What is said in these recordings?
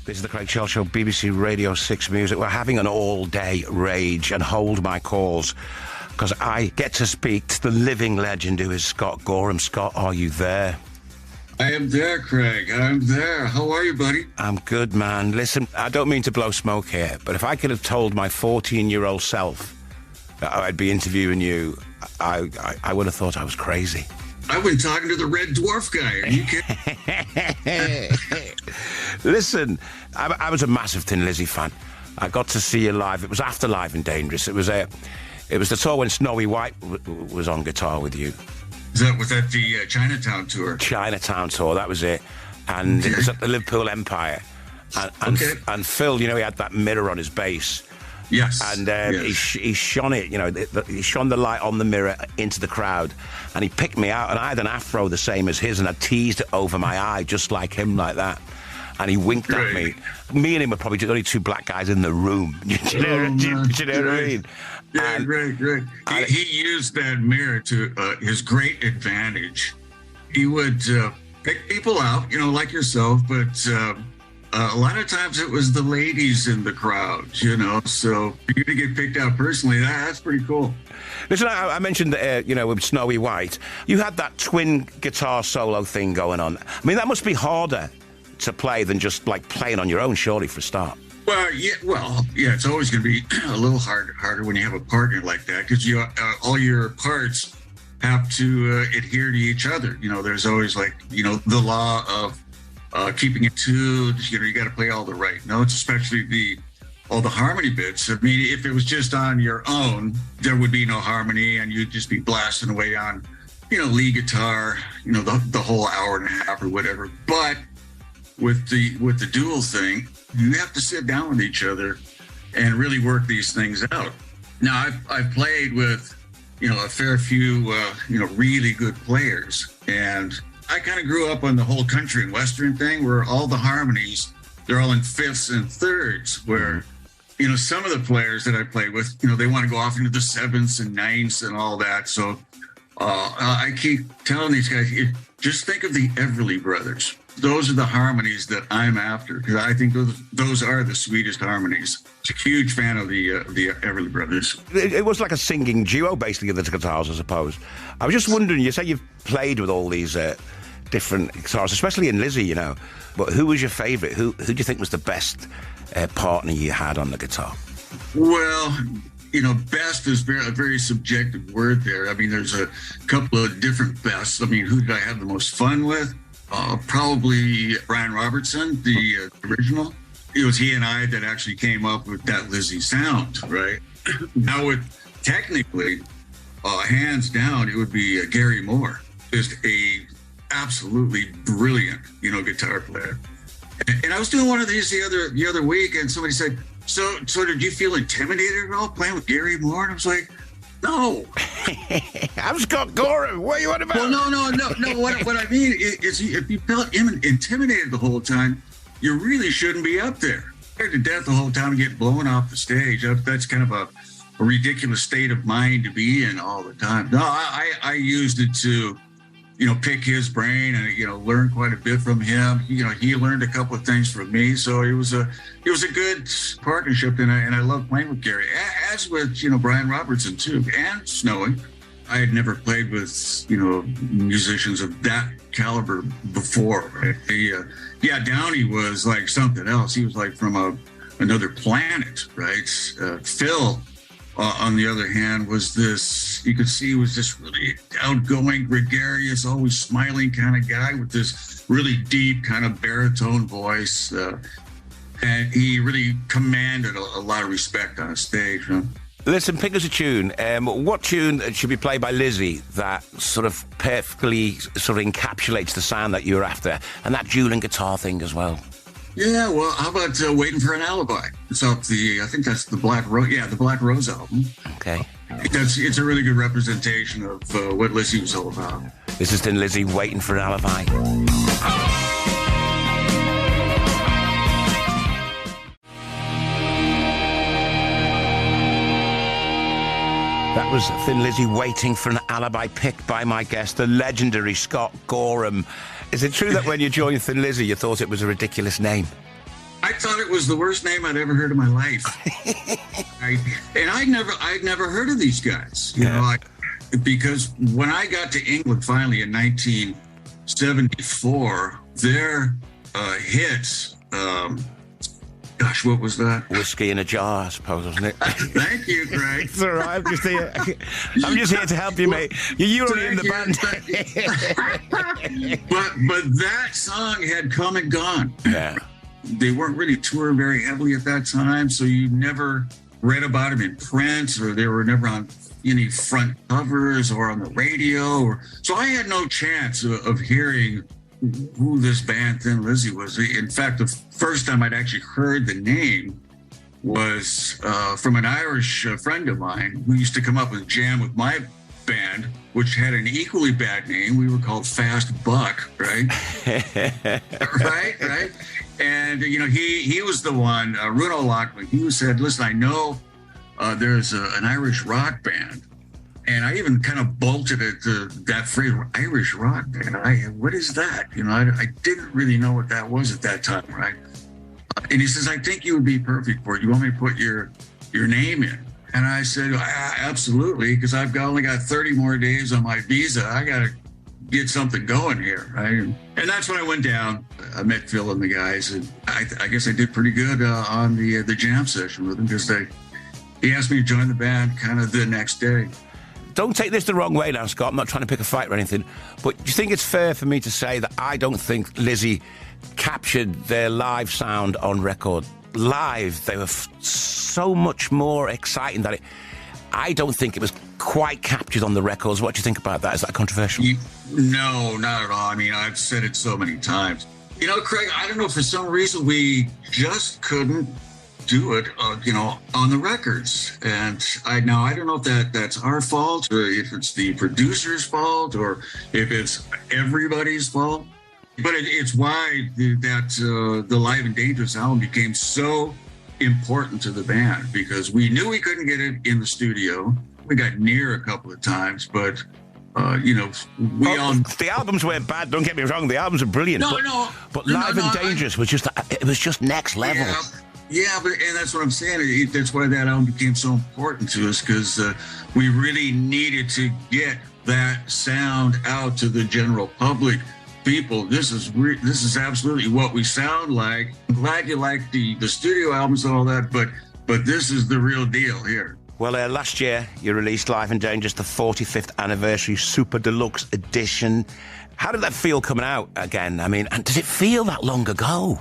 This is the Craig Charles Show, BBC Radio 6 Music. We're having an all-day rage and hold my calls because I get to speak to the living legend who is Scott Gorham. Scott, are you there? I am there, Craig. I'm there. How are you, buddy? I'm good, man. Listen, I don't mean to blow smoke here, but if I could have told my 14-year-old self that I'd be interviewing you, I would have thought I was crazy. I've been talking to the Red Dwarf guy. Are you kidding? Listen, I was a massive Thin Lizzy fan. I got to see you live. It was after Live and Dangerous. It was the tour when Snowy White was on guitar with you. Was that the Chinatown tour? Chinatown tour, that was it. And It was at the Liverpool Empire. And Phil, you know, he had that mirror on his bass. Yes. And yes. He shone it, you know, he shone the light on the mirror into the crowd. And he picked me out, and I had an afro the same as his, and I teased it over my eye, just like him, like that. And he winked at me. Me and him were probably the only two black guys in the room. Do you know what I mean? Yeah, great. He used that mirror to his great advantage. He would pick people out, you know, like yourself, but a lot of times it was the ladies in the crowd, you know, so for you to get picked out personally, that's pretty cool. Listen, I mentioned that, you know, with Snowy White, you had that twin guitar solo thing going on. I mean, that must be harder to play than just, like, playing on your own, surely, for a start. Well, yeah, it's always going to be a little harder when you have a partner like that, because all your parts have to adhere to each other. You know, there's always, like, you know, the law of keeping it tuned. You know, you got to play all the right notes, especially all the harmony bits. I mean, if it was just on your own, there would be no harmony, and you'd just be blasting away on, you know, lead guitar, you know, the whole hour and a half or whatever. But with the dual thing, you have to sit down with each other and really work these things out. Now, I've played with, you know, a fair few, you know, really good players, and I kind of grew up on the whole country and western thing where all the harmonies, they're all in fifths and thirds, where, you know, some of the players that I played with, you know, they want to go off into the sevenths and ninths and all that. So I keep telling these guys, just think of the Everly Brothers. Those are the harmonies that I'm after, because I think those are the sweetest harmonies. I'm a huge fan of the Everly Brothers. It was like a singing duo, basically, of the guitars, I suppose. I was just wondering, you say you've played with all these different guitars, especially in Lizzy, you know. But who was your favourite? Who do you think was the best partner you had on the guitar? Well, you know, best is a very subjective word there. I mean, there's a couple of different bests. I mean, who did I have the most fun with? Probably Brian Robertson, the original. It was he and I that actually came up with that Lizzy sound, right? Now, technically, hands down, it would be Gary Moore, just a absolutely brilliant, you know, guitar player. And I was doing one of these the other week, and somebody said, "So did you feel intimidated at all playing with Gary Moore?" And I was like, "No." I'm Scott Gorham. What are you on about? Well, no. What I mean is if you felt intimidated the whole time, you really shouldn't be up there. Scared to death the whole time and get blown off the stage. That's kind of a ridiculous state of mind to be in all the time. No, I used it to, you know, pick his brain and, you know, learn quite a bit from him. You know, he learned a couple of things from me. So it was a good partnership, and I love playing with Gary, as with, you know, Brian Robertson too, and Snowy. I had never played with, you know, musicians of that caliber before. Right? Downey was like something else. He was like from another planet, right? Phil, on the other hand, was this, you could see, was this really outgoing, gregarious, always smiling kind of guy with this really deep kind of baritone voice. And he really commanded a lot of respect on stage. Huh? Listen, pick us a tune. What tune should be played by Lizzy that sort of perfectly sort of encapsulates the sound that you're after, and that dueling guitar thing as well? Yeah, well, how about Waiting for an Alibi? It's off I think that's the Black Rose. Yeah, the Black Rose album. Okay. It's a really good representation of what Lizzy was all about. This is Thin Lizzy, Waiting for an Alibi. That was Thin Lizzy, Waiting for an Alibi, picked by my guest, the legendary Scott Gorham. Is it true that when you joined Thin Lizzy, you thought it was a ridiculous name? I thought it was the worst name I'd ever heard in my life. I'd never heard of these guys, you know, because when I got to England finally in 1974, their hits, gosh, what was that? Whiskey in a Jar, I suppose, wasn't it? Thank you, Craig. It's all right. I'm just here to help you, mate. You're only in the band. but that song had come and gone. Yeah. They weren't really touring very heavily at that time, so you never read about them in print, or they were never on any front covers or on the radio. So I had no chance of hearing who this band Thin Lizzy was. In fact, the first time I'd actually heard the name was from an Irish friend of mine who used to come up and jam with my band, which had an equally bad name. We were called Fast Buck, right? right. And, you know, he was the one, Runo Loughlin, he said, listen, I know there's an Irish rock band. And I even kind of bolted at that phrase, Irish rock band. What is that? You know, I didn't really know what that was at that time, right? And he says, I think you would be perfect for it. You want me to put your name in? And I said, absolutely, because I've only got 30 more days on my visa. I got to get something going here, right? And that's when I went down. I met Phil and the guys, and I guess I did pretty good on the jam session with him, because he asked me to join the band kind of the next day. Don't take this the wrong way now, Scott. I'm not trying to pick a fight or anything, but do you think it's fair for me to say that I don't think Lizzy captured their live sound on record? Live, they were so much more exciting that I don't think it was quite captured on the records. What do you think about that? Is that controversial? No, not at all. I mean, I've said it so many times. You know, Craig, I don't know, for some reason we just couldn't do it, you know, on the records. And I don't know if that's our fault, or if it's the producer's fault, or if it's everybody's fault. But it's why the Live and Dangerous album became so important to the band, because we knew we couldn't get it in the studio. We got near a couple of times, but you know, the albums weren't bad. Don't get me wrong; the albums are brilliant. But Live and Dangerous was just next level. Yeah, and that's what I'm saying. That's why that album became so important to us, because we really needed to get that sound out to the general public. People, this is absolutely what we sound like. I'm glad you like the studio albums and all that, but this is the real deal here. Well, last year you released Live and Dangerous, the 45th anniversary Super Deluxe edition. How did that feel coming out again? I mean, and does it feel that long ago?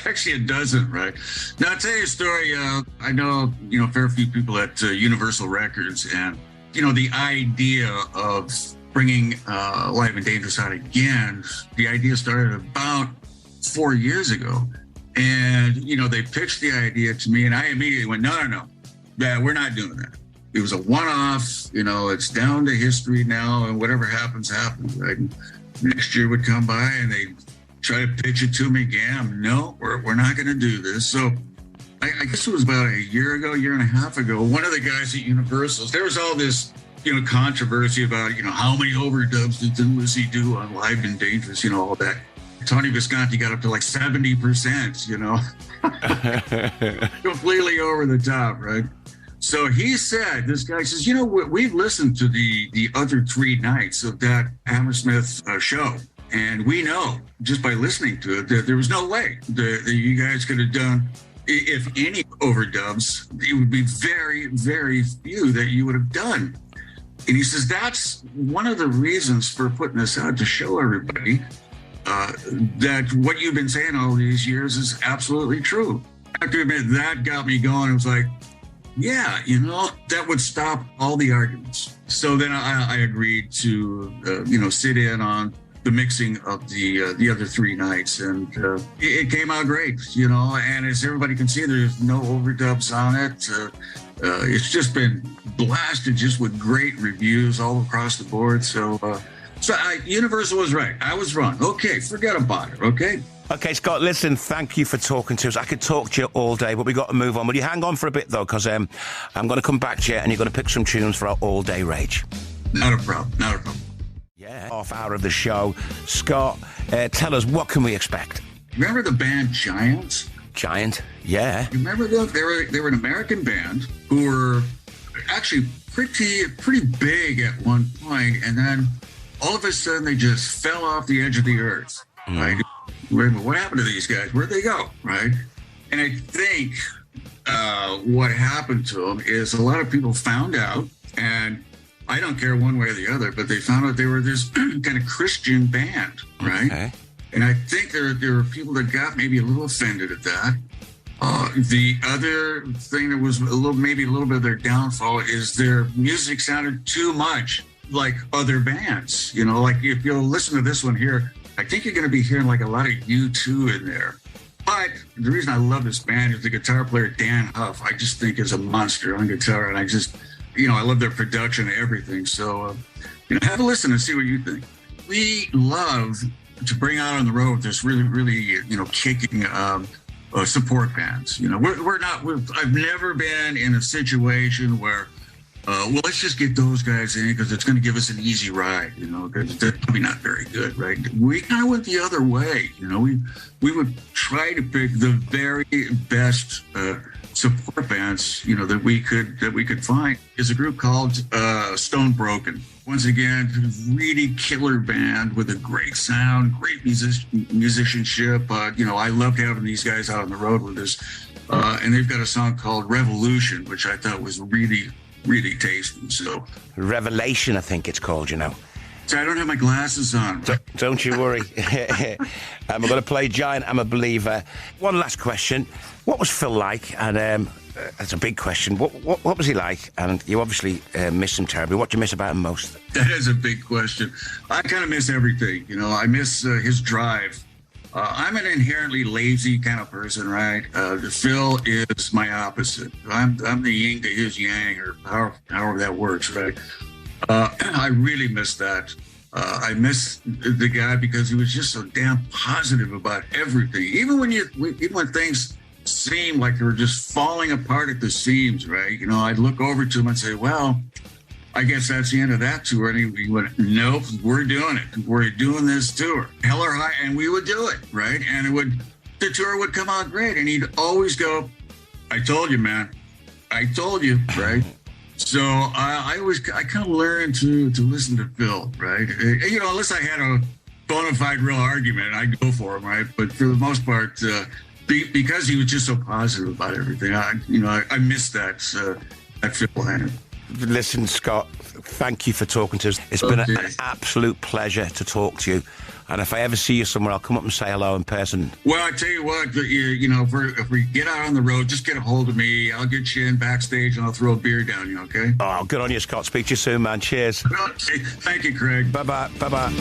Actually, it doesn't, right? Now, I'll tell you a story. I know, you know, a fair few people at Universal Records, and, you know, the idea of bringing Live and Dangerous out again, the idea started about 4 years ago. And, you know, they pitched the idea to me, and I immediately went, no, we're not doing that. It was a one-off, you know, it's down to history now, and whatever happens, happens, right? And next year would come by, and they try to pitch it to me again. No, we're not going to do this. So I guess it was about a year and a half ago, one of the guys at Universal, there was all this, you know, controversy about, you know, how many overdubs did Thin Lizzy do on Live and Dangerous, you know, all that. Tony Visconti got up to like 70%, you know, completely over the top, right? So he said, this guy says, you know, we've listened to the other 3 nights of that Hammersmith show. And we know, just by listening to it, that there was no way that you guys could have done, if any overdubs, it would be very, very few that you would have done. And he says, that's one of the reasons for putting this out, to show everybody that what you've been saying all these years is absolutely true. I have to admit, that got me going. It was like, yeah, you know, that would stop all the arguments. So then I agreed to, you know, sit in on the mixing of the other 3 nights, and it came out great, you know. And as everybody can see, there's no overdubs on it. It's just been blasted just with great reviews all across the board. So Universal was right. I was wrong. Okay, forget about it, okay? Okay, Scott, listen, thank you for talking to us. I could talk to you all day, but we got to move on. Will you hang on for a bit, though? Because I'm going to come back to you, and you're going to pick some tunes for our all-day rage. Not a problem. Yeah, half hour of the show. Scott, tell us, what can we expect? Remember the band Giants? Giant, yeah. You remember them? They were an American band who were actually pretty big at one point, and then all of a sudden they just fell off the edge of the earth. Right? What happened to these guys? Where'd they go? Right? And I think what happened to them is a lot of people found out, and I don't care one way or the other, but they found out they were this kind of Christian band, right? Okay. And I think there were people that got maybe a little offended at that. The other thing that was maybe a little bit of their downfall is their music sounded too much like other bands. You know, like if you'll listen to this one here, I think you're going to be hearing like a lot of U2 in there. But the reason I love this band is the guitar player, Dan Huff, I just think is a monster on guitar. And I just, I love their production and everything. So, have a listen and see what you think. We love to bring out on the road this really, kicking support bands. I've never been in a situation where, let's just get those guys in because it's going to give us an easy ride, because they're probably not very good, right? We kind of went the other way, we would try to pick the very best support bands, that we could find. There's a group called Stone Broken. Once again, really killer band with a great sound, great musicianship. I loved having these guys out on the road with us. And they've got a song called Revolution, which I thought was really tasty. So Revelation, I think it's called, So I don't have my glasses on. Don't you worry. I'm going to play Giant, I'm a Believer. One last question. What was Phil like? And that's a big question. What was he like? And you obviously miss him terribly. What do you miss about him most? That is a big question. I kind of miss everything. I miss his drive. I'm an inherently lazy kind of person, right? Phil is my opposite. I'm the yin to his yang, or however that works, right? I really miss that. I miss the guy because he was just so damn positive about everything. Even when things seemed like they were just falling apart at the seams, right? I'd look over to him and say, well, I guess that's the end of that tour. And he went, nope, we're doing it. We're doing this tour. Hell or high, and we would do it, right? And the tour would come out great. And he'd always go, I told you, man. I told you, right? So I kind of learned to listen to Phil, right? Unless I had a bona fide real argument, I'd go for him, right? But for the most part, because he was just so positive about everything, I miss that Phil Hannon. Listen, Scott, thank you for talking to us. It's been an absolute pleasure to talk to you. And if I ever see you somewhere, I'll come up and say hello in person. Well, I tell you what, if we get out on the road, just get a hold of me. I'll get you in backstage and I'll throw a beer down you, okay? Oh, good on you, Scott. Speak to you soon, man. Cheers. Okay. Thank you, Craig. Bye-bye. Bye-bye.